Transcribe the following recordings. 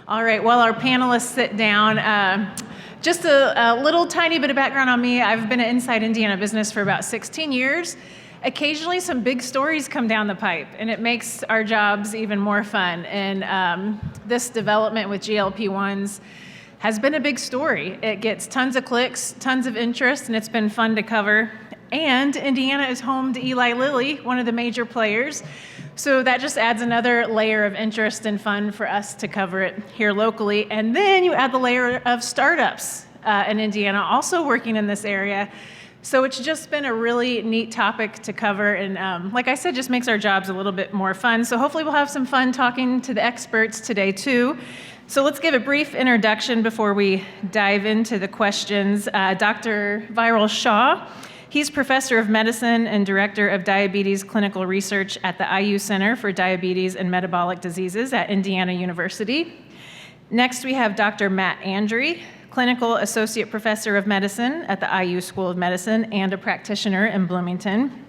All right, while our panelists sit down, just a little tiny bit of background on me. I've been in Inside Indiana business for about 16 years. Occasionally some big stories come down the pipe, and it makes our jobs even more fun. And this development with GLP-1s has been a big story. It gets tons of clicks, tons of interest, and it's been fun to cover. And Indiana is home to Eli Lilly, one of the major players. So that just adds another layer of interest and fun for us to cover it here locally. And then you add the layer of startups in Indiana also working in this area. So it's just been a really neat topic to cover. And like I said, just makes our jobs a little bit more fun. So hopefully we'll have some fun talking to the experts today too. So let's give a brief introduction before we dive into the questions. Dr. Viral Shah. He's professor of medicine and director of diabetes clinical research at the IU Center for Diabetes and Metabolic Diseases at Indiana University. Next, we have Dr. Matt Andre, clinical associate professor of medicine at the IU School of Medicine and a practitioner in Bloomington.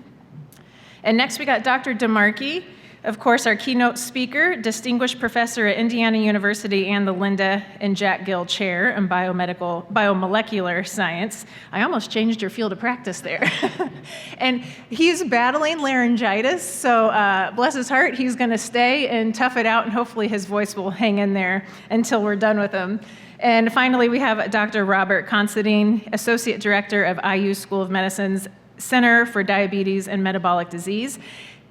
And next, we got Dr. DeMarchi, of course, our keynote speaker, distinguished professor at Indiana University and the Linda and Jack Gill Chair in Biomolecular Science. I almost changed your field of practice there. And he's battling laryngitis, so bless his heart, he's going to stay and tough it out, and hopefully his voice will hang in there until we're done with him. And finally, we have Dr. Robert Considine, associate director of IU School of Medicine's Center for Diabetes and Metabolic Disease,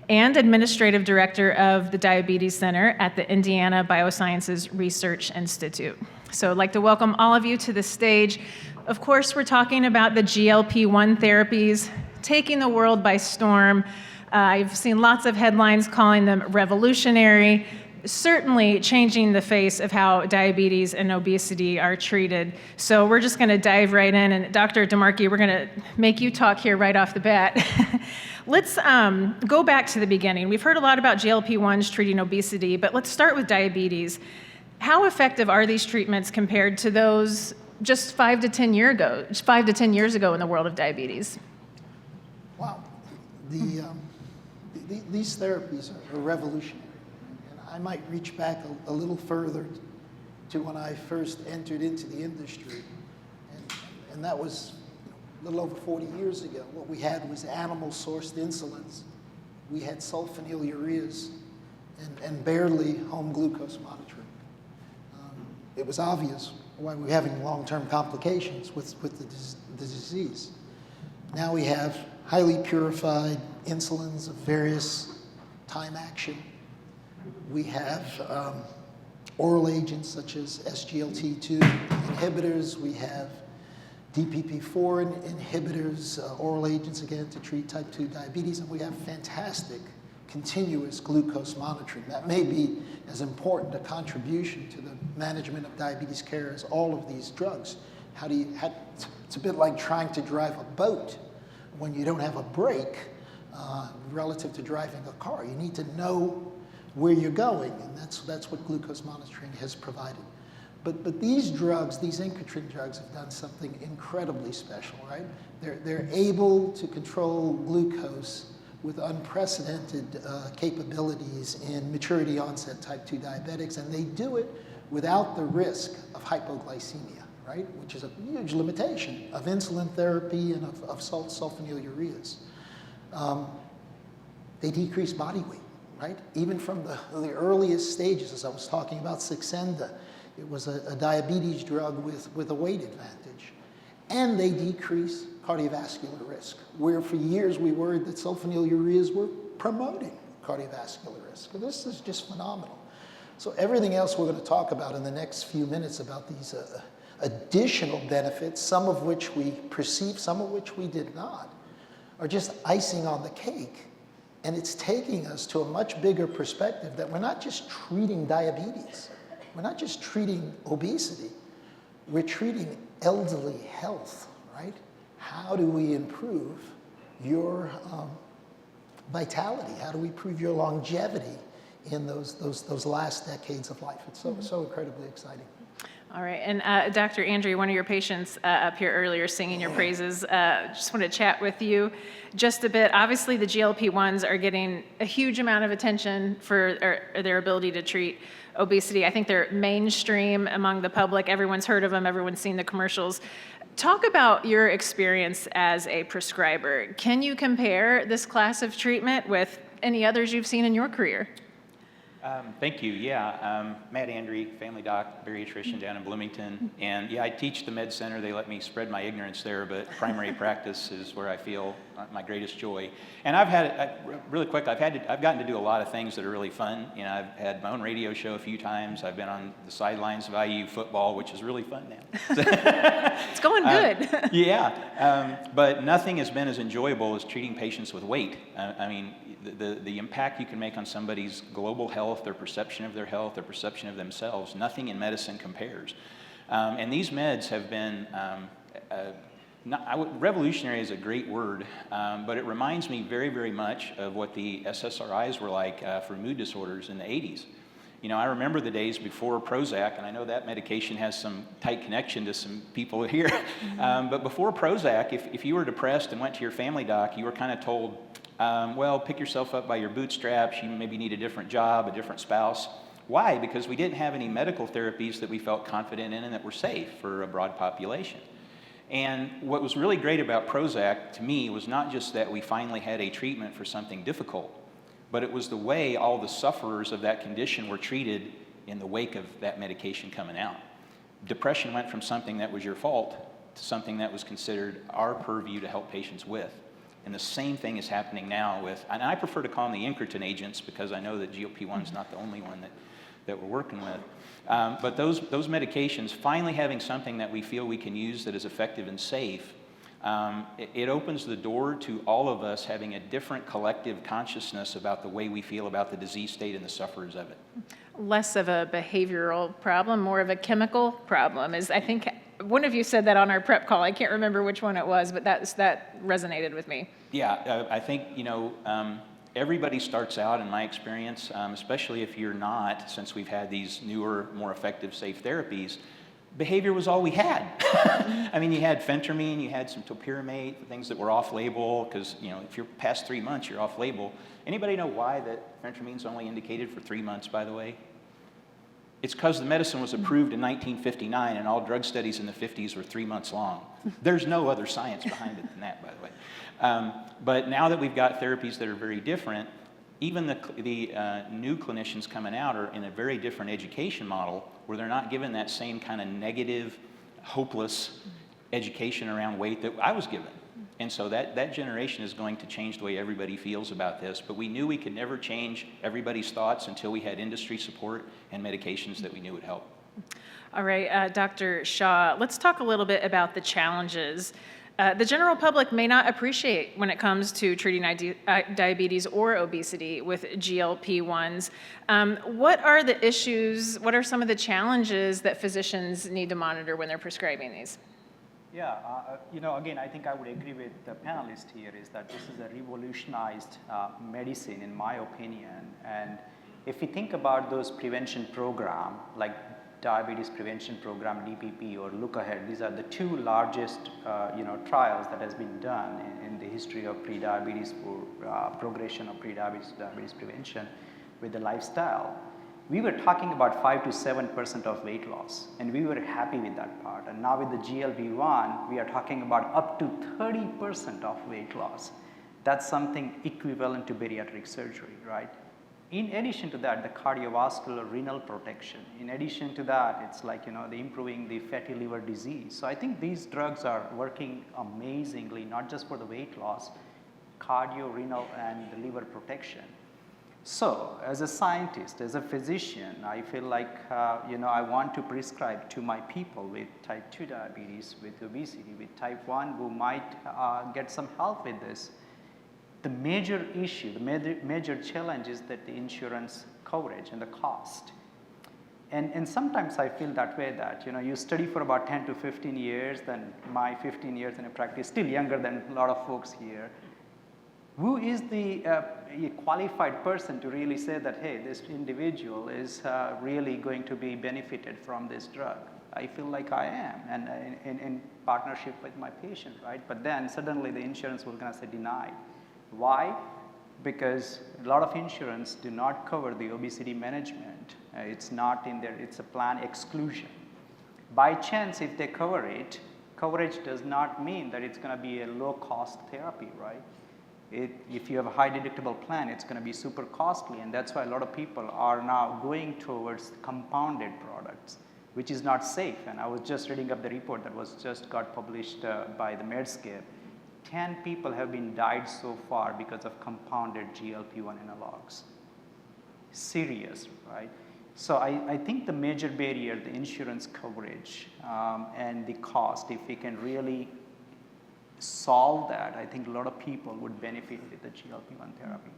and administrative director of the Diabetes Center at the Indiana Biosciences Research Institute. So I'd like to welcome all of you to the stage. Of course, we're talking about the GLP-1 therapies taking the world by storm. I've seen lots of headlines calling them revolutionary, certainly changing the face of how diabetes and obesity are treated. So we're just going to dive right in. And Dr. DeMarchi, we're going to make you talk here right off the bat. Let's go back to the beginning. We've heard a lot about GLP-1s treating obesity, but let's start with diabetes. How effective are these treatments compared to those just 5 to 10 years ago in the world of diabetes? Wow. These therapies are revolutionary. And I might reach back a little further to when I first entered into the industry. And that was a little over 40 years ago. What we had was animal-sourced insulins. We had sulfonylureas and barely home glucose monitoring. It was obvious why we were having long-term complications with the disease. Now we have highly purified insulins of various time action. We have oral agents such as SGLT2 inhibitors. We have DPP-4 inhibitors, oral agents, again, to treat type 2 diabetes, and we have fantastic continuous glucose monitoring. That may be as important a contribution to the management of diabetes care as all of these drugs. It's a bit like trying to drive a boat when you don't have a brake relative to driving a car. You need to know where you're going, and that's what glucose monitoring has provided. But these drugs, these incretin drugs, have done something incredibly special, right? They're able to control glucose with unprecedented capabilities in maturity onset type 2 diabetics, and they do it without the risk of hypoglycemia, right? Which is a huge limitation of insulin therapy and of sulfonylureas. They decrease body weight, right? Even from the earliest stages, as I was talking about Saxenda, it was a diabetes drug with a weight advantage. And they decrease cardiovascular risk, where for years we worried that sulfonylureas were promoting cardiovascular risk. So this is just phenomenal. So everything else we're going to talk about in the next few minutes about these additional benefits, some of which we perceived, some of which we did not, are just icing on the cake. And it's taking us to a much bigger perspective that we're not just treating diabetes. We're not just treating obesity, we're treating elderly health, right? How do we improve your vitality? How do we improve your longevity in those last decades of life? It's so incredibly exciting. All right, and Dr. Andrew, one of your patients up here earlier singing your praises, just want to chat with you just a bit. Obviously, the GLP-1s are getting a huge amount of attention for their ability to treat obesity. I think they're mainstream among the public. Everyone's heard of them, everyone's seen the commercials. Talk about your experience as a prescriber. Can you compare this class of treatment with any others you've seen in your career? Thank you. Yeah, Matt Andre, family doc, bariatrician down in Bloomington, and yeah, I teach the med center. They let me spread my ignorance there, but primary practice is where I feel my greatest joy. And really quick, I've gotten to do a lot of things that are really fun. You know, I've had my own radio show a few times. I've been on the sidelines of IU football, which is really fun now. It's going good. But nothing has been as enjoyable as treating patients with weight. I mean, the impact you can make on somebody's global health, their perception of their health, their perception of themselves, nothing in medicine compares. And these meds have been, revolutionary is a great word, but it reminds me very, very much of what the SSRIs were like for mood disorders in the 80s. You know, I remember the days before Prozac, and I know that medication has some tight connection to some people here, but before Prozac, if you were depressed and went to your family doc, you were kind of told, well, pick yourself up by your bootstraps, you maybe need a different job, a different spouse. Why? Because we didn't have any medical therapies that we felt confident in and that were safe for a broad population. And what was really great about Prozac, to me, was not just that we finally had a treatment for something difficult, but it was the way all the sufferers of that condition were treated in the wake of that medication coming out. Depression went from something that was your fault to something that was considered our purview to help patients with. And the same thing is happening now with, and I prefer to call them the incretin agents because I know that GLP-1 is not the only one that we're working with. But those medications, finally having something that we feel we can use that is effective and safe, it opens the door to all of us having a different collective consciousness about the way we feel about the disease state and the sufferers of it. Less of a behavioral problem, more of a chemical problem. I think one of you said that on our prep call. I can't remember which one it was, but that resonated with me. Yeah, I think, you know, everybody starts out, in my experience, especially if you're not, since we've had these newer, more effective, safe therapies, behavior was all we had. I mean, you had phentermine, you had some topiramate, things that were off-label, because, you know, if you're past 3 months, you're off-label. Anybody know why that phentermine's only indicated for 3 months, by the way? It's because the medicine was approved in 1959, and all drug studies in the 50s were 3 months long. There's no other science behind it than that, by the way. But now that we've got therapies that are very different, even the new clinicians coming out are in a very different education model where they're not given that same kind of negative, hopeless education around weight that I was given. And so that generation is going to change the way everybody feels about this. But we knew we could never change everybody's thoughts until we had industry support and medications that we knew would help. All right, Dr. Shaw, let's talk a little bit about the challenges. The general public may not appreciate when it comes to treating diabetes or obesity with GLP-1s. What are the issues, what are some of the challenges that physicians need to monitor when they're prescribing these? Yeah, you know, again, I think I would agree with the panelist here is that this is a revolutionized medicine, in my opinion. And if we think about those prevention program, like Diabetes Prevention Program, DPP, or Look Ahead, these are the two largest, you know, trials that has been done in the history of prediabetes for progression of prediabetes to diabetes prevention with the lifestyle. We were talking about 5 to 7% of weight loss, and we were happy with that part. And now with the GLP-1, we are talking about up to 30% of weight loss. That's something equivalent to bariatric surgery, right? In addition to that, the cardiovascular renal protection. In addition to that, it's like, you know, the improving the fatty liver disease. So I think these drugs are working amazingly, not just for the weight loss, cardio, renal, and the liver protection. So, as a scientist, as a physician, I feel like, you know, I want to prescribe to my people with type 2 diabetes, with obesity, with type 1 who might get some help with this. The major issue, the major challenge is that the insurance coverage and the cost. And sometimes I feel that way that, you know, you study for about 10 to 15 years, then my 15 years in a practice, still younger than a lot of folks here. Who is the qualified person to really say that, hey, this individual is really going to be benefited from this drug? I feel like I am, and in partnership with my patient, right? But then suddenly the insurance will gonna say denied. Why? Because a lot of insurance do not cover the obesity management. It's not in there, it's a plan exclusion. By chance, if they cover it, coverage does not mean that it's going to be a low-cost therapy, right? If you have a high deductible plan, it's going to be super costly, and that's why a lot of people are now going towards compounded products, which is not safe. And I was just reading up the report that was just got published by the Medscape. 10 people have been died so far because of compounded GLP-1 analogs. Serious, right? So I think the major barrier, the insurance coverage and the cost, if we can really solve that, I think a lot of people would benefit with the GLP-1 therapy.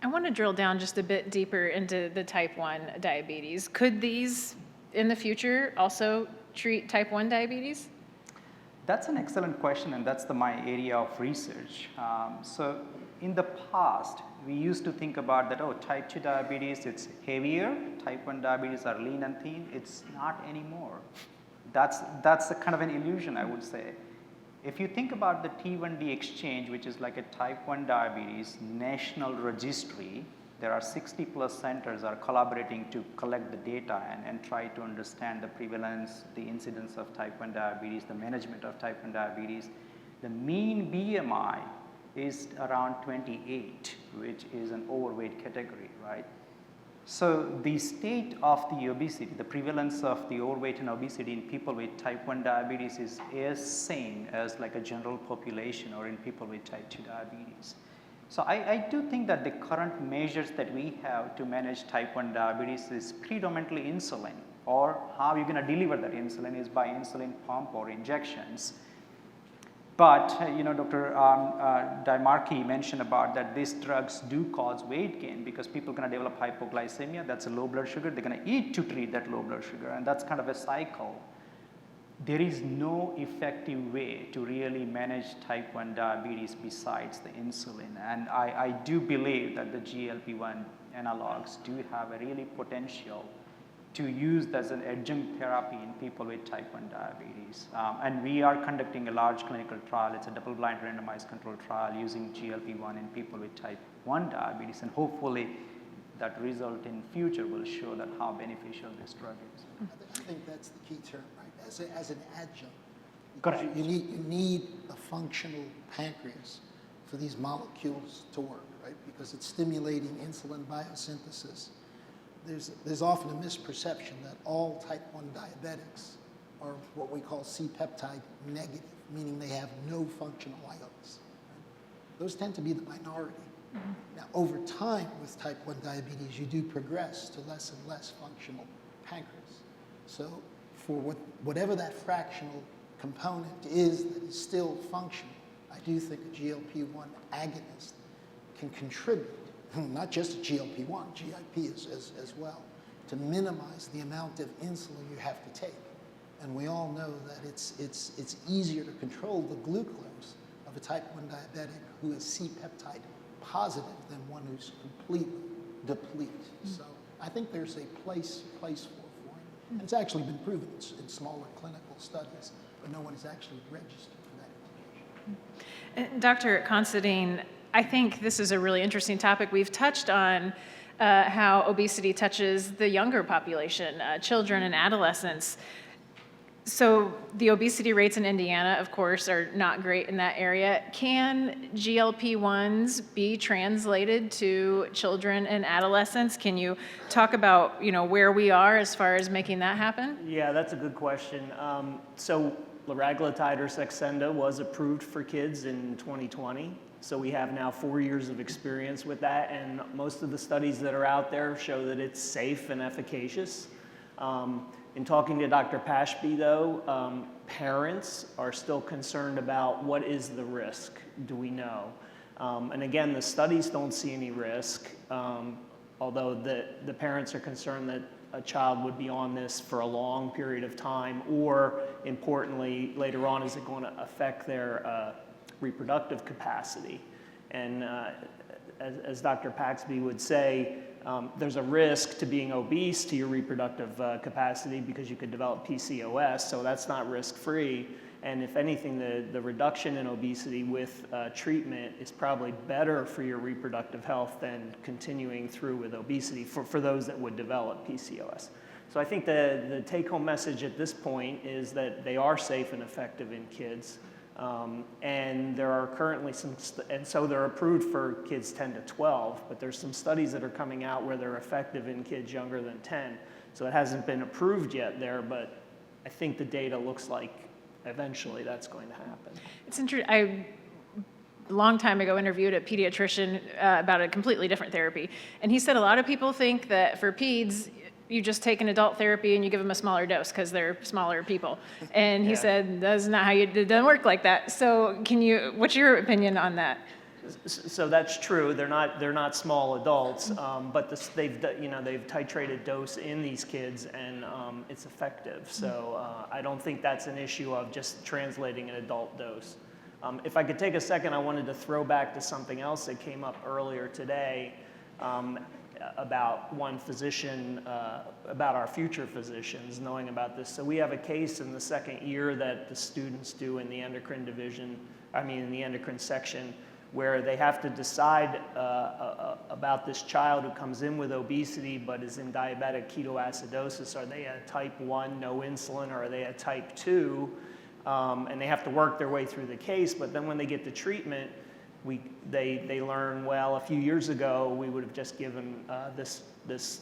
I want to drill down just a bit deeper into the type 1 diabetes. Could these in the future also treat type 1 diabetes? That's an excellent question, and that's my area of research. So in the past, we used to think about that, oh, type 2 diabetes, it's heavier, type 1 diabetes are lean and thin. It's not anymore. That's a kind of an illusion, I would say. If you think about the T1D exchange, which is like a type 1 diabetes national registry, there are 60 plus centers are collaborating to collect the data and try to understand the prevalence, the incidence of type 1 diabetes, the management of type 1 diabetes. The mean BMI is around 28, which is an overweight category, right? So the state of the obesity, the prevalence of the overweight and obesity in people with type 1 diabetes is as same as like a general population or in people with type 2 diabetes. So I do think that the current measures that we have to manage type 1 diabetes is predominantly insulin, or how you're going to deliver that insulin is by insulin pump or injections. But Dr. Dimarchi mentioned about that these drugs do cause weight gain because people are going to develop hypoglycemia, that's a low blood sugar, they're going to eat to treat that low blood sugar, and that's kind of a cycle. There is no effective way to really manage type 1 diabetes besides the insulin, and I do believe that the GLP-1 analogs do have a really potential to use as an adjunct therapy in people with type 1 diabetes. And we are conducting a large clinical trial. It's a double-blind randomized controlled trial using GLP-1 in people with type 1 diabetes, and hopefully that result in future will show that how beneficial this drug is. I think that's the key term, right? As an adjunct. Correct. You need a functional pancreas for these molecules to work, right? Because it's stimulating insulin biosynthesis. There's often a misperception that all type 1 diabetics are what we call C-peptide negative, meaning they have no functional islets. Right? Those tend to be the minority. Mm-hmm. Now, over time with type 1 diabetes, you do progress to less and less functional pancreas. So for whatever that fractional component is that is still functional, I do think a GLP-1 agonist can contribute, not just a GLP-1, GIP as well, to minimize the amount of insulin you have to take. And we all know that it's easier to control the glucose of a type 1 diabetic who is C-peptide positive than one who's completely depleted. So I think there's a place for it. And it's actually been proven in smaller clinical studies, but no one is actually registered for that indication. Dr. Considine, I think this is a really interesting topic. We've touched on how obesity touches the younger population, children and adolescents. So the obesity rates in Indiana, of course, are not great in that area. Can GLP-1s be translated to children and adolescents? Can you talk about, where we are as far as making that happen? Yeah, that's a good question. So liraglutide or Saxenda was approved for kids in 2020. So we have now 4 years of experience with that, and most of the studies that are out there show that it's safe and efficacious. In talking to Dr. Pashby, though, parents are still concerned about what is the risk, do we know? And again, the studies don't see any risk, although the parents are concerned that a child would be on this for a long period of time, or importantly, later on, is it going to affect their reproductive capacity? And as Dr. Paxby would say, There's a risk to being obese to your reproductive capacity because you could develop PCOS, so that's not risk-free. And if anything, the reduction in obesity with treatment is probably better for your reproductive health than continuing through with obesity for those that would develop PCOS. So I think the take-home message at this point is that they are safe and effective in kids. And there are currently and so they're approved for kids 10 to 12, but there's some studies that are coming out where they're effective in kids younger than 10. So it hasn't been approved yet there, but I think the data looks like eventually that's going to happen. It's interesting. I, a long time ago, interviewed a pediatrician about a completely different therapy, and he said a lot of people think that for peds, you just take an adult therapy and you give them a smaller dose because they're smaller people. And he said, that's not how it doesn't work like that. So what's your opinion on that? So that's true. They're not small adults, but they've titrated dose in these kids, and it's effective. So I don't think that's an issue of just translating an adult dose. If I could take a second, I wanted to throw back to something else that came up earlier today. About one physician, about our future physicians knowing about this. So we have a case in the second year that the students do in the endocrine in the endocrine section, where they have to decide about this child who comes in with obesity but is in diabetic ketoacidosis. Are they a type 1, no insulin, or are they a type 2? And they have to work their way through the case, but then when they get to treatment, they learn, well, a few years ago, we would have just given this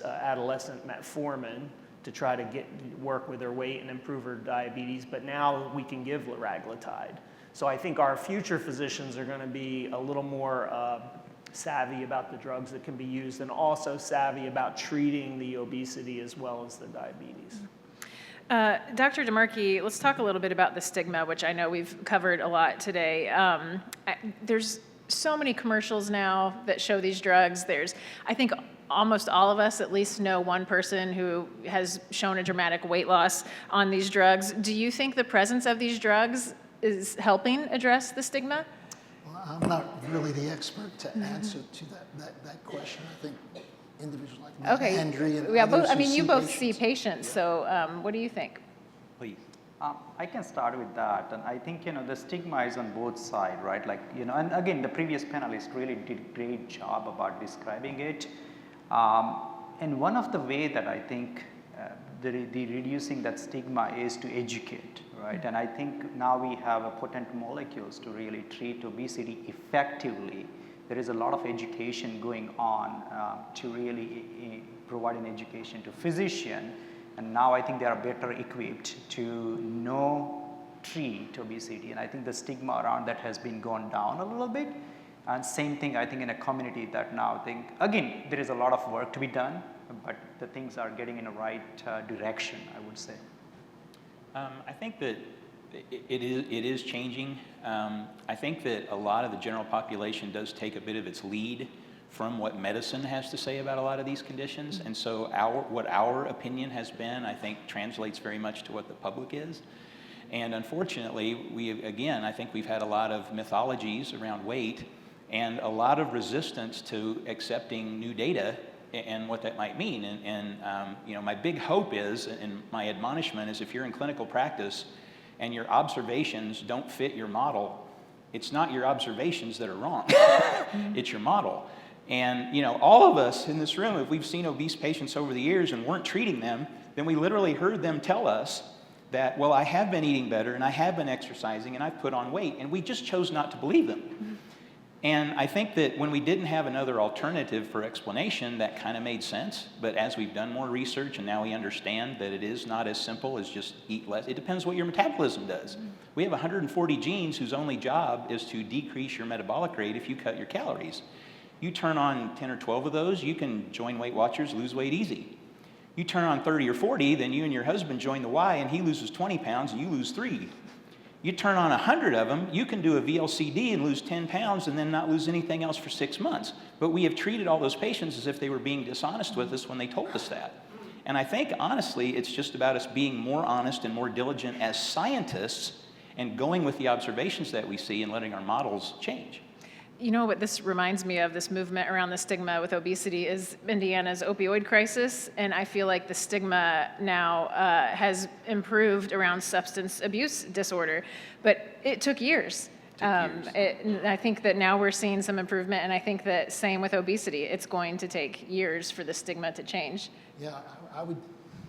adolescent metformin to try to work with her weight and improve her diabetes, but now we can give liraglutide. So I think our future physicians are going to be a little more savvy about the drugs that can be used, and also savvy about treating the obesity as well as the diabetes. Dr. DeMarchi, let's talk a little bit about the stigma, which I know we've covered a lot today. There's so many commercials now that show these drugs. I think almost all of us at least know one person who has shown a dramatic weight loss on these drugs. Do you think the presence of these drugs is helping address the stigma? Well, I'm not really the expert to answer to that question. I think individuals like Henry and others you both see patients. patients, so what do you think? Please. I can start with that, and I think the stigma is on both sides, right? Like and again, the previous panelist really did a great job about describing it. And one of the way that I think the reducing that stigma is to educate, right? And I think now we have a potent molecules to really treat obesity effectively. There is a lot of education going on to really provide an education to physician. And now I think they are better equipped to treat obesity. And I think the stigma around that has been gone down a little bit. And same thing, I think, in a community that now again, there is a lot of work to be done, but the things are getting in the right direction, I would say. I think that it is changing. I think that a lot of the general population does take a bit of its lead from what medicine has to say about a lot of these conditions. And so what our opinion has been, I think, translates very much to what the public is. And unfortunately, I think we've had a lot of mythologies around weight and a lot of resistance to accepting new data and what that might mean. And my big hope is, and my admonishment is, if you're in clinical practice and your observations don't fit your model, it's not your observations that are wrong, it's your model. And all of us in this room, if we've seen obese patients over the years and weren't treating them, then we literally heard them tell us that, well, I have been eating better and I have been exercising and I've put on weight, and we just chose not to believe them. And I think that when we didn't have another alternative for explanation, that kind of made sense. But as we've done more research and now we understand that it is not as simple as just eat less, it depends what your metabolism does. We have 140 genes whose only job is to decrease your metabolic rate if you cut your calories. You turn on 10 or 12 of those, you can join Weight Watchers, lose weight easy. You turn on 30 or 40, then you and your husband join the Y and he loses 20 pounds and you lose 3. You turn on 100 of them, you can do a VLCD and lose 10 pounds and then not lose anything else for 6 months. But we have treated all those patients as if they were being dishonest with us when they told us that. And I think, honestly, it's just about us being more honest and more diligent as scientists and going with the observations that we see and letting our models change. you know what this reminds me of, this movement around the stigma with obesity, is Indiana's opioid crisis. And I feel like the stigma now has improved around substance abuse disorder, but it took years. And I think that now we're seeing some improvement, and I think that same with obesity. It's going to take years for the stigma to change. Yeah, I would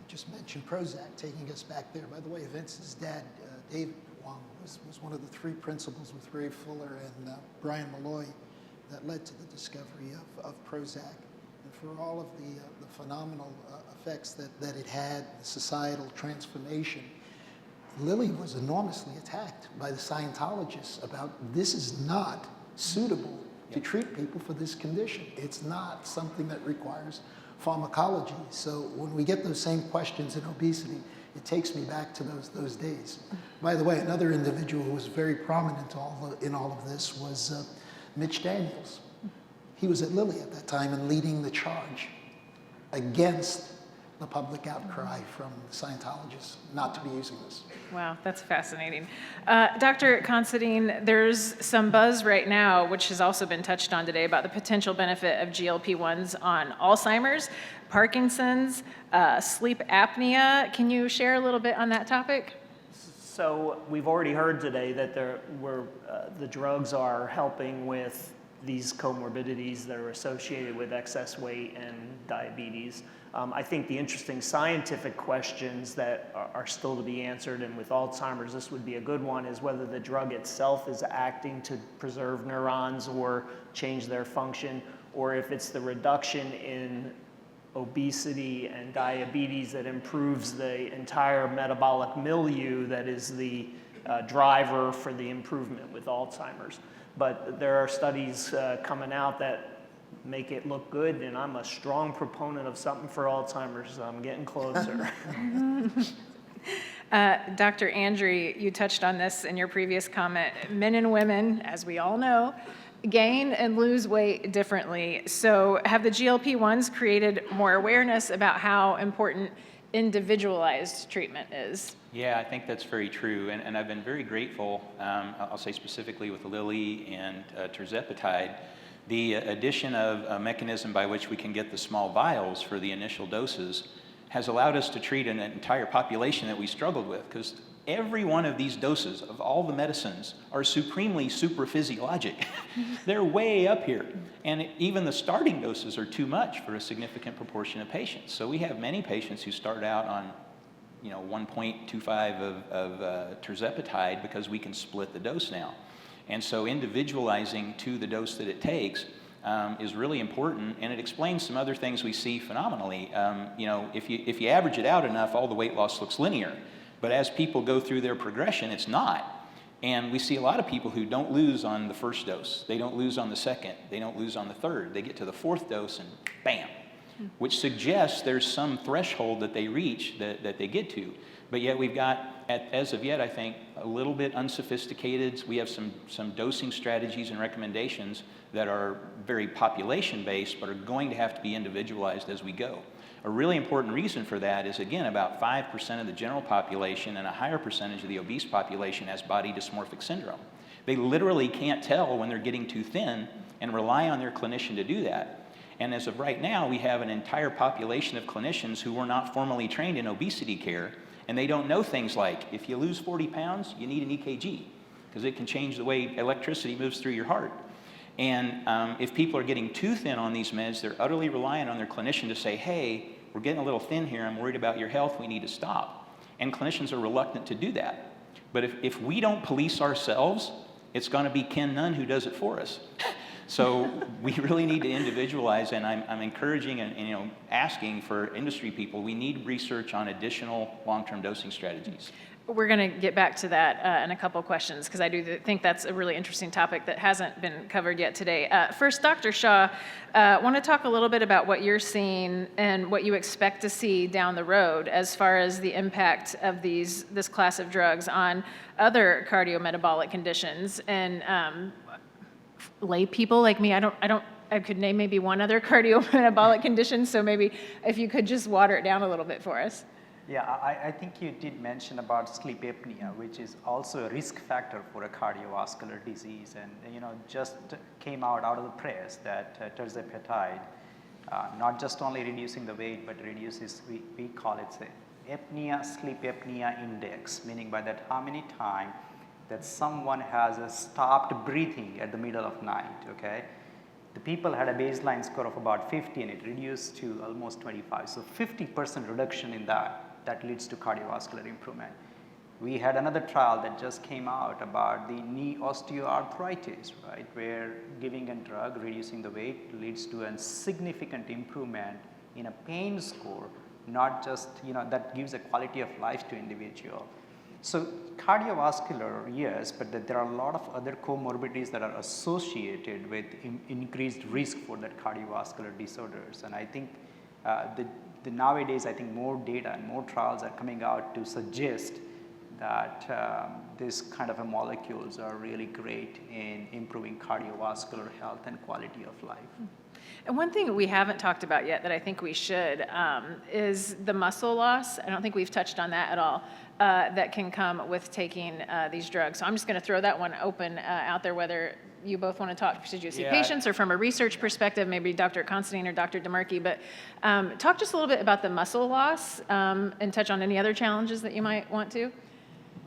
just mention Prozac, taking us back there. By the way, Vince's dad, David Wong, was one of the three principals with Ray Fuller and Brian Malloy that led to the discovery of Prozac. And for all of the phenomenal effects that it had, the societal transformation, Lilly was enormously attacked by the Scientologists about this is not suitable to treat people for this condition. It's not something that requires pharmacology. So when we get those same questions in obesity, it takes me back to those days. By the way, another individual who was very prominent in all of this was Mitch Daniels. He was at Lilly at that time and leading the charge against the public outcry from the Scientologists not to be using this. Wow, that's fascinating. Dr. Considine, there's some buzz right now, which has also been touched on today, about the potential benefit of GLP-1s on Alzheimer's, Parkinson's, sleep apnea. Can you share a little bit on that topic? So we've already heard today that the drugs are helping with these comorbidities that are associated with excess weight and diabetes. I think the interesting scientific questions that are still to be answered, and with Alzheimer's this would be a good one, is whether the drug itself is acting to preserve neurons or change their function, or if it's the reduction in obesity and diabetes that improves the entire metabolic milieu that is the driver for the improvement with Alzheimer's. But there are studies coming out that make it look good, and I'm a strong proponent of something for Alzheimer's, so I'm getting closer. Dr. Andrew, you touched on this in your previous comment. Men and women, as we all know, gain and lose weight differently. So have the GLP-1s created more awareness about how important individualized treatment is? Yeah, I think that's very true, and I've been very grateful, I'll say specifically with Lilly and tirzepatide, the addition of a mechanism by which we can get the small vials for the initial doses has allowed us to treat an entire population that we struggled with, because every one of these doses of all the medicines are supremely supraphysiologic. They're way up here, and even the starting doses are too much for a significant proportion of patients. So we have many patients who start out on 1.25 of tirzepatide because we can split the dose now. And so individualizing to the dose that it takes is really important, and it explains some other things we see phenomenally. If you average it out enough, all the weight loss looks linear. But as people go through their progression, it's not. And we see a lot of people who don't lose on the first dose. They don't lose on the second. They don't lose on the third. They get to the fourth dose and bam, which suggests there's some threshold that they reach that they get to. But yet we've got, as of yet, I think, a little bit unsophisticated. We have some dosing strategies and recommendations that are very population-based, but are going to have to be individualized as we go. A really important reason for that is, again, about 5% of the general population and a higher percentage of the obese population has body dysmorphic syndrome. They literally can't tell when they're getting too thin and rely on their clinician to do that. And as of right now, we have an entire population of clinicians who were not formally trained in obesity care, and they don't know things like, if you lose 40 pounds, you need an EKG, because it can change the way electricity moves through your heart. And if people are getting too thin on these meds, they're utterly reliant on their clinician to say, hey, we're getting a little thin here, I'm worried about your health, we need to stop. And clinicians are reluctant to do that. But if we don't police ourselves, it's going to be Ken Nunn who does it for us. So we really need to individualize, and I'm encouraging and asking for industry people, we need research on additional long-term dosing strategies. We're going to get back to that in a couple questions, because I do think that's a really interesting topic that hasn't been covered yet today. First, Dr. Shaw, want to talk a little bit about what you're seeing and what you expect to see down the road as far as the impact of this class of drugs on other cardiometabolic conditions. And lay people like me, I could name maybe one other cardiometabolic condition, so maybe if you could just water it down a little bit for us. Yeah, I think you did mention about sleep apnea, which is also a risk factor for a cardiovascular disease. And, you know, just came out of the press that tirzepatide, not just only reducing the weight, but reduces, we call it sleep apnea index, meaning by that how many times that someone has stopped breathing at the middle of night, okay? The people had a baseline score of about 50 and it reduced to almost 25. So 50% reduction in that leads to cardiovascular improvement. We had another trial that just came out about the knee osteoarthritis, right, where giving a drug, reducing the weight leads to a significant improvement in a pain score, not just, you know, that gives a quality of life to individual. So cardiovascular, yes, but there are a lot of other comorbidities that are associated with increased risk for that cardiovascular disorders. And I think nowadays, I think more data and more trials are coming out to suggest that this kind of molecules are really great in improving cardiovascular health and quality of life. And one thing we haven't talked about yet that I think we should is the muscle loss. I don't think we've touched on that at all, that can come with taking these drugs. So I'm just going to throw that one open out there, whether you both want to talk because you see patients or from a research perspective, maybe Dr. Constantine or Dr. DeMarchi, but talk just a little bit about the muscle loss and touch on any other challenges that you might want to.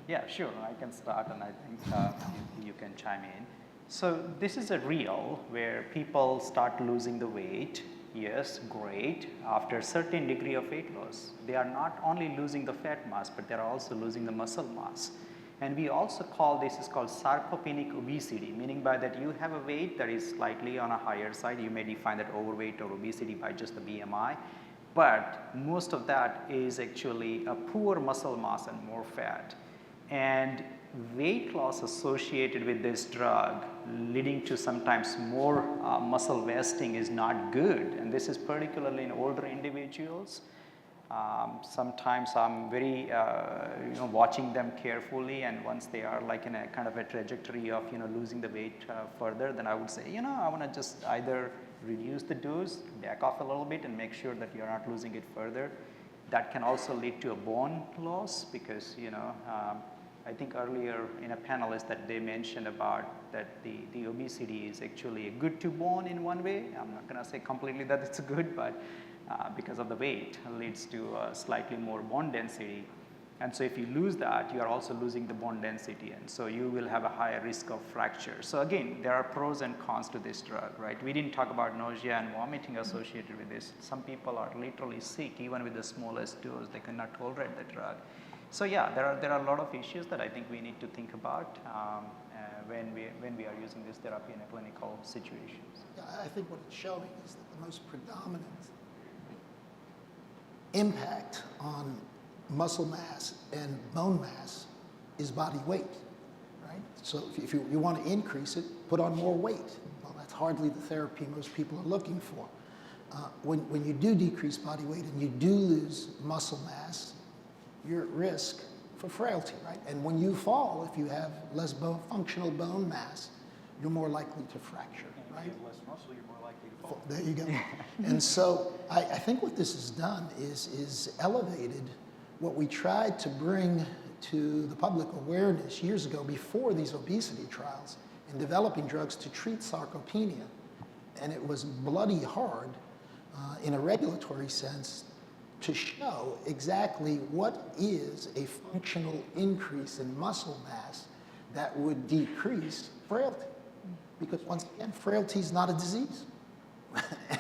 Yeah, sure. I can start and I think you can chime in. So this is a real where people start losing the weight. Yes, great. After a certain degree of weight loss, they are not only losing the fat mass, but they are also losing the muscle mass. And we also call this is called sarcopenic obesity, meaning by that you have a weight that is slightly on a higher side. You may define that overweight or obesity by just the BMI, but most of that is actually a poor muscle mass and more fat. And weight loss associated with this drug leading to sometimes more muscle wasting is not good, and this is particularly in older individuals. Sometimes I'm very watching them carefully, and once they are like in a kind of a trajectory of losing the weight further, then I would say I want to just either reduce the dose, back off a little bit, and make sure that you're not losing it further. That can also lead to a bone loss because I think earlier in a panelist that they mentioned about that the obesity is actually good to bone in one way. I'm not going to say completely that it's good, but because of the weight leads to slightly more bone density. And so if you lose that, you are also losing the bone density, and so you will have a higher risk of fracture. So again, there are pros and cons to this drug, right? We didn't talk about nausea and vomiting associated with this. Some people are literally sick even with the smallest dose. They cannot tolerate the drug. So yeah, there are a lot of issues that I think we need to think about when we are using this therapy in a clinical situations. Yeah, I think what it's showing is that the most predominant impact on muscle mass and bone mass is body weight, right? So if you want to increase it, put on more weight. Well, that's hardly the therapy most people are looking for. When you do decrease body weight and you do lose muscle mass, you're at risk for frailty, right? And when you fall, if you have less functional bone mass, you're more likely to fracture, right? If you have less muscle, you're more likely to fall. There you go. And so I think what this has done is elevated what we tried to bring to the public awareness years ago before these obesity trials in developing drugs to treat sarcopenia. And it was bloody hard in a regulatory sense to show exactly what is a functional increase in muscle mass that would decrease frailty. Because once again, frailty is not a disease.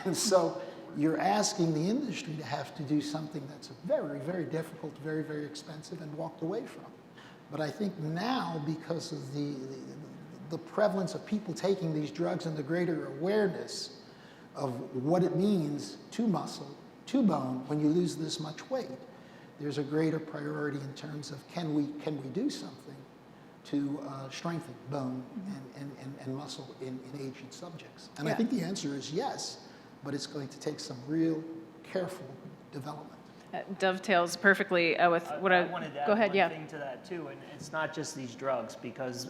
And so you're asking the industry to have to do something that's very, very difficult, very, very expensive, and walked away from. But I think now, because of the prevalence of people taking these drugs and the greater awareness of what it means to muscle, to bone, when you lose this much weight, there's a greater priority in terms of can we do something to strengthen bone and muscle in aged subjects? And I think the answer is yes, but it's going to take some real careful development. That dovetails perfectly with what I wanted to add go ahead, one yeah. thing to that too, and it's not just these drugs, because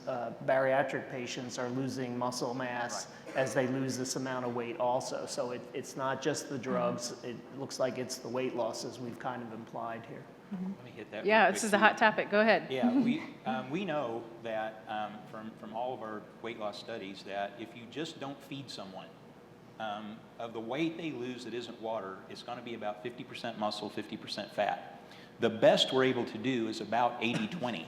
bariatric patients are losing muscle mass as they lose this amount of weight also. So it's not just the drugs, it looks like it's the weight loss, as we've kind of implied here. Let me hit that. Yeah, real this quick, is a too. hot topic. Go ahead. Yeah, we know that from all of our weight loss studies that if you just don't feed someone, of the weight they lose that isn't water, it's going to be about 50% muscle, 50% fat. The best we're able to do is about 80-20.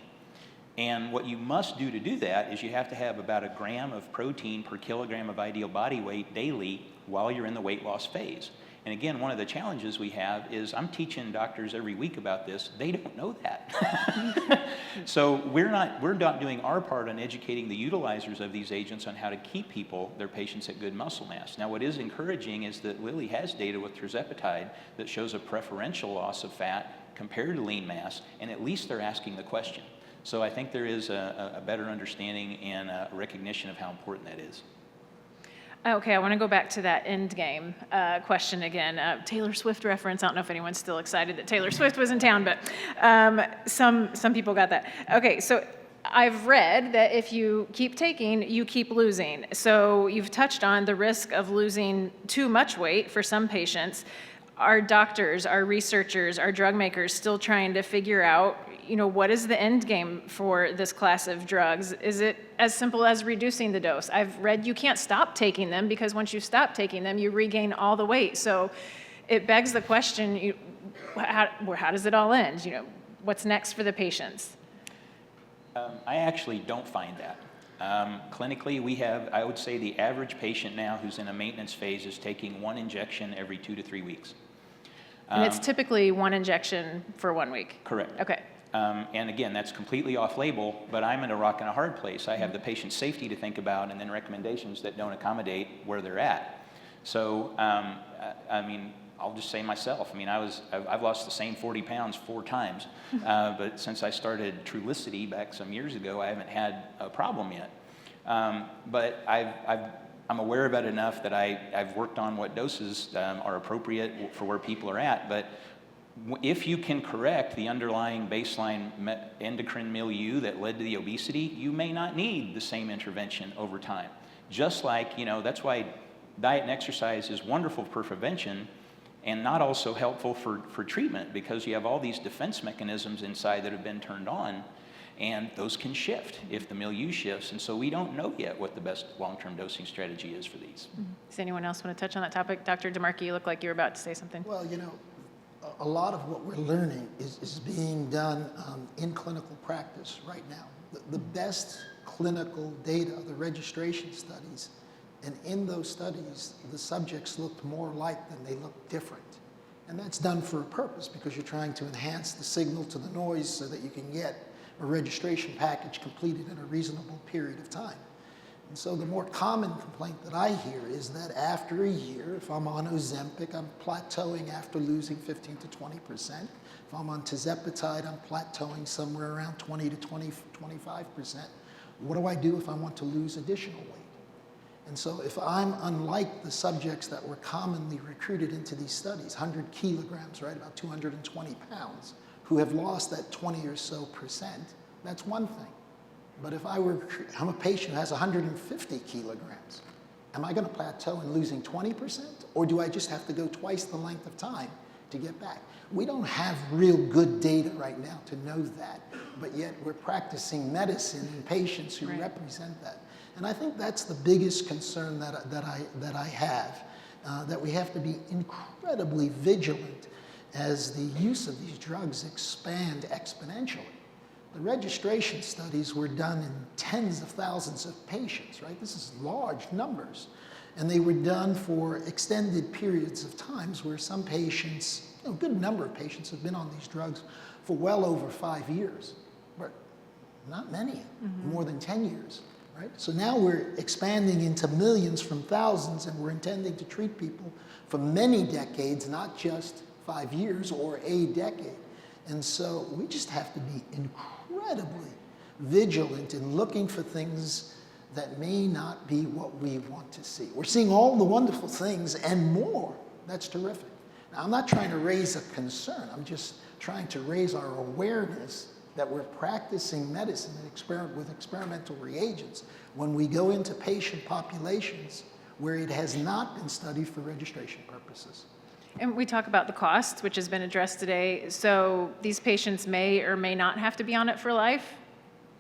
And what you must do to do that is you have to have about 1 gram of protein per kilogram of ideal body weight daily while you're in the weight loss phase. And again, one of the challenges we have is I'm teaching doctors every week about this. They don't know that. So we're not doing our part on educating the utilizers of these agents on how to keep their patients at good muscle mass. Now, what is encouraging is that Lilly has data with tirzepatide that shows a preferential loss of fat compared to lean mass, and at least they're asking the question. So I think there is a better understanding and a recognition of how important that is. Okay, I want to go back to that end game question again. Taylor Swift reference. I don't know if anyone's still excited that Taylor Swift was in town, but some people got that. Okay, so I've read that if you keep taking, you keep losing. So you've touched on the risk of losing too much weight for some patients. Are doctors, are researchers, are drug makers still trying to figure out, what is the end game for this class of drugs? Is it as simple as reducing the dose? I've read you can't stop taking them because once you stop taking them, you regain all the weight. So it begs the question, how does it all end? What's next for the patients? I actually don't find that. Clinically, we have, I would say the average patient now who's in a maintenance phase is taking 1 injection every 2 to 3 weeks. And it's typically 1 injection for 1 week? Correct. Okay. And again, that's completely off-label, but I'm in a rock and a hard place. I have the patient's safety to think about and then recommendations that don't accommodate where they're at. So, I'll just say myself, I've lost the same 40 pounds 4 times, but since I started Trulicity back some years ago, I haven't had a problem yet. But I'm aware of it enough that I've worked on what doses are appropriate for where people are at, but if you can correct the underlying baseline endocrine milieu that led to the obesity, you may not need the same intervention over time. Just like, that's why diet and exercise is wonderful for prevention and not also helpful for treatment, because you have all these defense mechanisms inside that have been turned on, and those can shift if the milieu shifts. And so we don't know yet what the best long-term dosing strategy is for these. Does anyone else want to touch on that topic? Dr. DeMarchi, you look like you're about to say something. Well, a lot of what we're learning is being done in clinical practice right now. The best clinical data, the registration studies, and in those studies, the subjects looked more alike than they looked different. And that's done for a purpose, because you're trying to enhance the signal to the noise so that you can get a registration package completed in a reasonable period of time. And so the more common complaint that I hear is that after a year, if I'm on Ozempic, I'm plateauing after losing 15 to 20%. If I'm on tirzepatide, I'm plateauing somewhere around 20 to 25%. What do I do if I want to lose additional weight? And so if I'm unlike the subjects that were commonly recruited into these studies, 100 kilograms, right, about 220 pounds, who have lost that 20 or so percent, that's one thing. But if I'm a patient who has 150 kilograms, am I going to plateau in losing 20%? Or do I just have to go twice the length of time to get back? We don't have real good data right now to know that, but yet we're practicing medicine in patients who represent that. And I think that's the biggest concern that I have, that we have to be incredibly vigilant as the use of these drugs expand exponentially. The registration studies were done in tens of thousands of patients, right? This is large numbers. And they were done for extended periods of times where some patients, a good number of patients have been on these drugs for well over 5 years, but not many, more than 10 years, right? So now we're expanding into millions from thousands, and we're intending to treat people for many decades, not just 5 years or a decade. And so we just have to be incredibly vigilant in looking for things that may not be what we want to see. We're seeing all the wonderful things and more. That's terrific. I'm not trying to raise a concern. I'm just trying to raise our awareness that we're practicing medicine and with experimental reagents when we go into patient populations where it has not been studied for registration purposes. And we talk about the cost, which has been addressed today. So these patients may or may not have to be on it for life,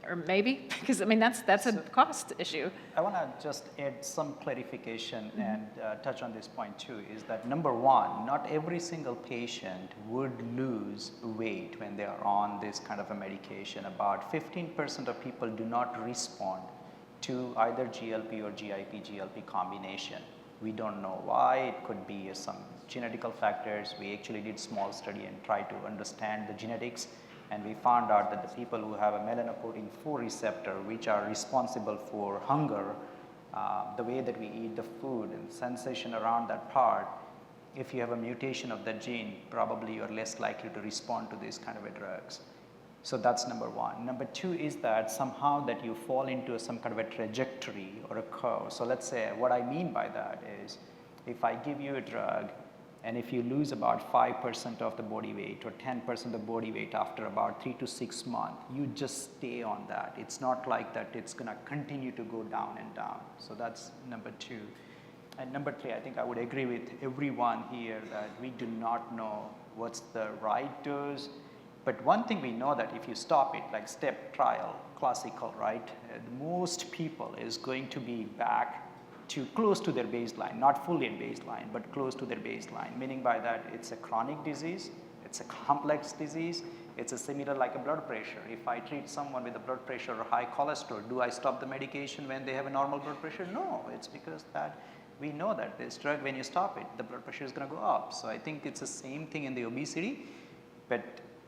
or maybe, because I mean, that's a cost issue. I want to just add some clarification and touch on this point too, is that number one, not every single patient would lose weight when they are on this kind of a medication. About 15% of people do not respond to either GLP or GIP-GLP combination. We don't know why. It could be some genetical factors. We actually did small study and tried to understand the genetics, and we found out that the people who have a melanocortin 4 receptor, which are responsible for hunger, the way that we eat the food and sensation around that part, if you have a mutation of that gene, probably you're less likely to respond to these kind of drugs. So that's number one. Number two is that somehow that you fall into some kind of a trajectory or a curve. So let's say what I mean by that is if I give you a drug and if you lose about 5% of the body weight or 10% of the body weight after about 3 to 6 months, you just stay on that. It's not like that it's going to continue to go down and down. So that's number two. And number three, I think I would agree with everyone here that we do not know what's the right dose. But one thing we know that if you stop it, like step trial, classical, right? Most people is going to be back to close to their baseline, not fully at baseline, but close to their baseline. Meaning by that, it's a chronic disease, it's a complex disease, it's a similar like a blood pressure. If I treat someone with a blood pressure or high cholesterol, do I stop the medication when they have a normal blood pressure? No, it's because that we know that this drug, when you stop it, the blood pressure is going to go up. So I think it's the same thing in the obesity, but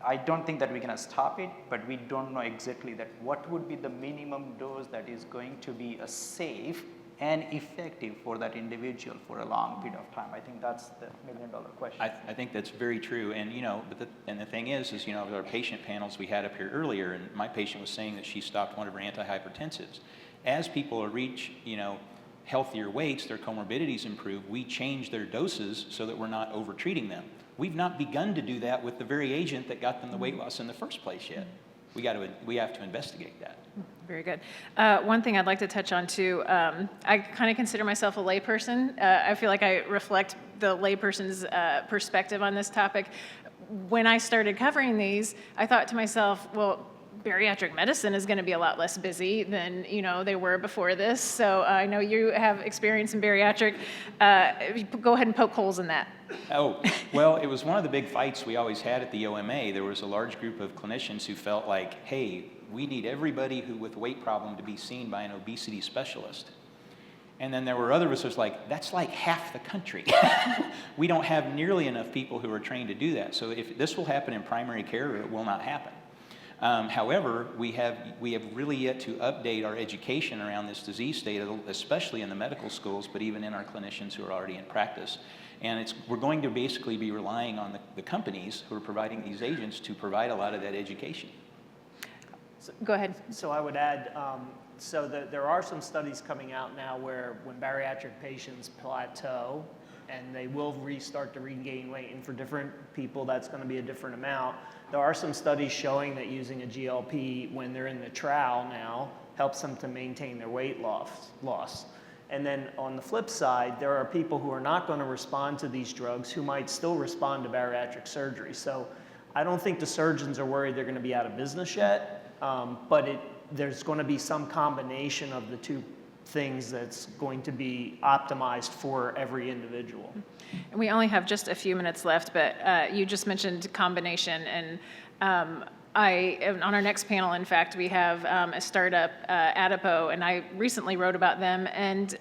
I don't think that we're going to stop it, but we don't know exactly that what would be the minimum dose that is going to be a safe and effective for that individual for a long period of time. I think that's the million-dollar question. I think that's very true, and the thing is with our patient panels we had up here earlier, and my patient was saying that she stopped one of her antihypertensives. As people reach healthier weights, their comorbidities improve. We change their doses so that we're not over-treating them. We've not begun to do that with the very agent that got them the weight loss in the first place yet. We have to investigate that. Very good. One thing I'd like to touch on too, I kind of consider myself a layperson. I feel like I reflect the layperson's perspective on this topic. When I started covering these, I thought to myself, well, bariatric medicine is going to be a lot less busy than they were before this. So I know you have experience in bariatric. Go ahead and poke holes in that. Oh, well, it was one of the big fights we always had at the OMA. There was a large group of clinicians who felt like, hey, we need everybody with a weight problem to be seen by an obesity specialist. And then there were other of us who was like, that's like half the country. We don't have nearly enough people who are trained to do that. So if this will happen in primary care, it will not happen. However, we have really yet to update our education around this disease state, especially in the medical schools, but even in our clinicians who are already in practice. And we're going to basically be relying on the companies who are providing these agents to provide a lot of that education. So, go ahead. So I would add, there are some studies coming out now where when bariatric patients plateau and they will restart to regain weight, and for different people that's going to be a different amount. There are some studies showing that using a GLP when they're in the trial now helps them to maintain their weight loss. And then on the flip side, there are people who are not going to respond to these drugs who might still respond to bariatric surgery. So I don't think the surgeons are worried they're going to be out of business yet, but there's going to be some combination of the two things that's going to be optimized for every individual. And we only have just a few minutes left, but you just mentioned combination, and on our next panel, in fact, we have a startup, Adipo, and I recently wrote about them, and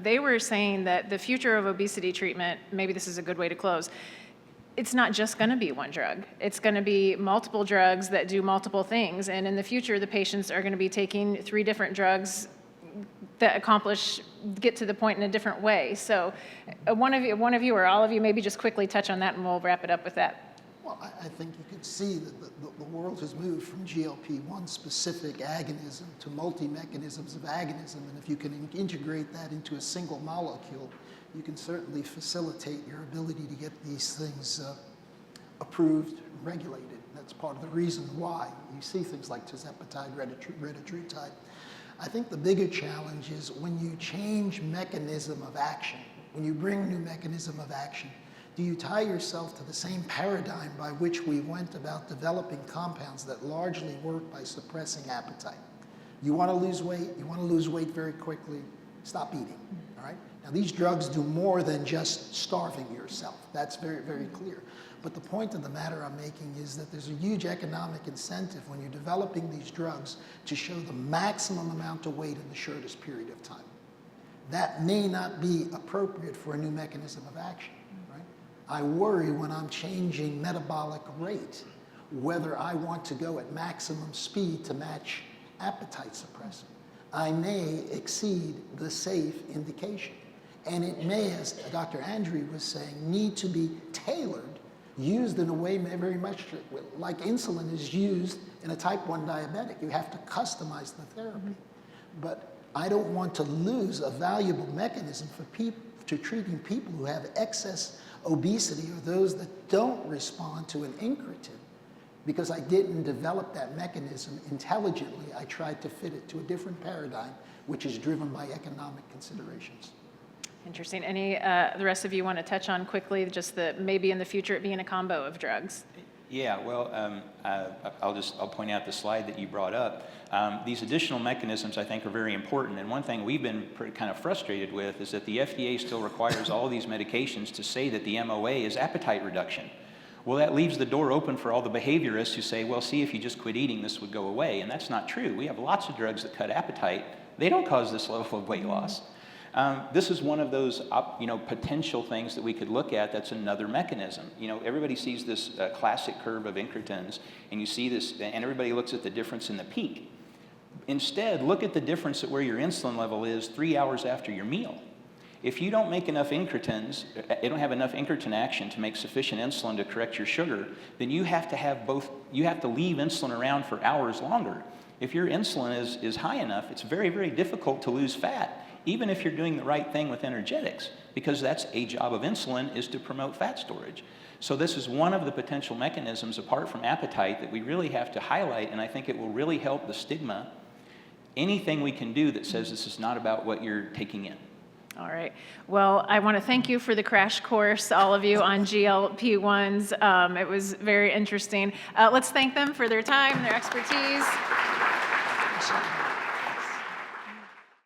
they were saying that the future of obesity treatment, maybe this is a good way to close, it's not just going to be one drug. It's going to be multiple drugs that do multiple things, and in the future, the patients are going to be taking 3 different drugs that get to the point in a different way. So one of you or all of you, maybe just quickly touch on that and we'll wrap it up with that. Well, I think you could see that the world has moved from GLP-1 specific agonism to multi-mechanisms of agonism, and if you can integrate that into a single molecule, you can certainly facilitate your ability to get these things approved and regulated. That's part of the reason why you see things like tirzepatide, retatrutide. I think the bigger challenge is when you change mechanism of action, when you bring new mechanism of action, do you tie yourself to the same paradigm by which we went about developing compounds that largely work by suppressing appetite? You want to lose weight very quickly, stop eating, all right? Now these drugs do more than just starving yourself. That's very, very clear. But the point of the matter I'm making is that there's a huge economic incentive when you're developing these drugs to show the maximum amount of weight in the shortest period of time. That may not be appropriate for a new mechanism of action, right? I worry when I'm changing metabolic rate, whether I want to go at maximum speed to match appetite suppressant. I may exceed the safe indication. And it may, as Dr. Andre was saying, need to be tailored, used in a way very much like insulin is used in a type 1 diabetic. You have to customize the therapy. But I don't want to lose a valuable mechanism for treating people who have excess obesity or those that don't respond to an incretin. Because I didn't develop that mechanism intelligently, I tried to fit it to a different paradigm, which is driven by economic considerations. Interesting. Any, the rest of you want to touch on quickly, just that maybe in the future it being a combo of drugs? Yeah, well, I'll point out the slide that you brought up. These additional mechanisms I think are very important, and one thing we've been kind of frustrated with is that the FDA still requires all these medications to say that the MOA is appetite reduction. Well, that leaves the door open for all the behaviorists who say, well, see, if you just quit eating, this would go away, and that's not true. We have lots of drugs that cut appetite. They don't cause this level of weight loss. This is one of those potential things that we could look at that's another mechanism. Everybody sees this classic curve of incretins, and you see this, and everybody looks at the difference in the peak. Instead, look at the difference at where your insulin level is 3 hours after your meal. If you don't make enough incretins, you don't have enough incretin action to make sufficient insulin to correct your sugar, then you have to have both, you have to leave insulin around for hours longer. If your insulin is high enough, it's very, very difficult to lose fat, even if you're doing the right thing with energetics, because that's a job of insulin, is to promote fat storage. So this is one of the potential mechanisms, apart from appetite, that we really have to highlight, and I think it will really help the stigma. Anything we can do that says this is not about what you're taking in. All right. Well, I want to thank you for the crash course, all of you, on GLP-1s. It was very interesting. Let's thank them for their time, their expertise.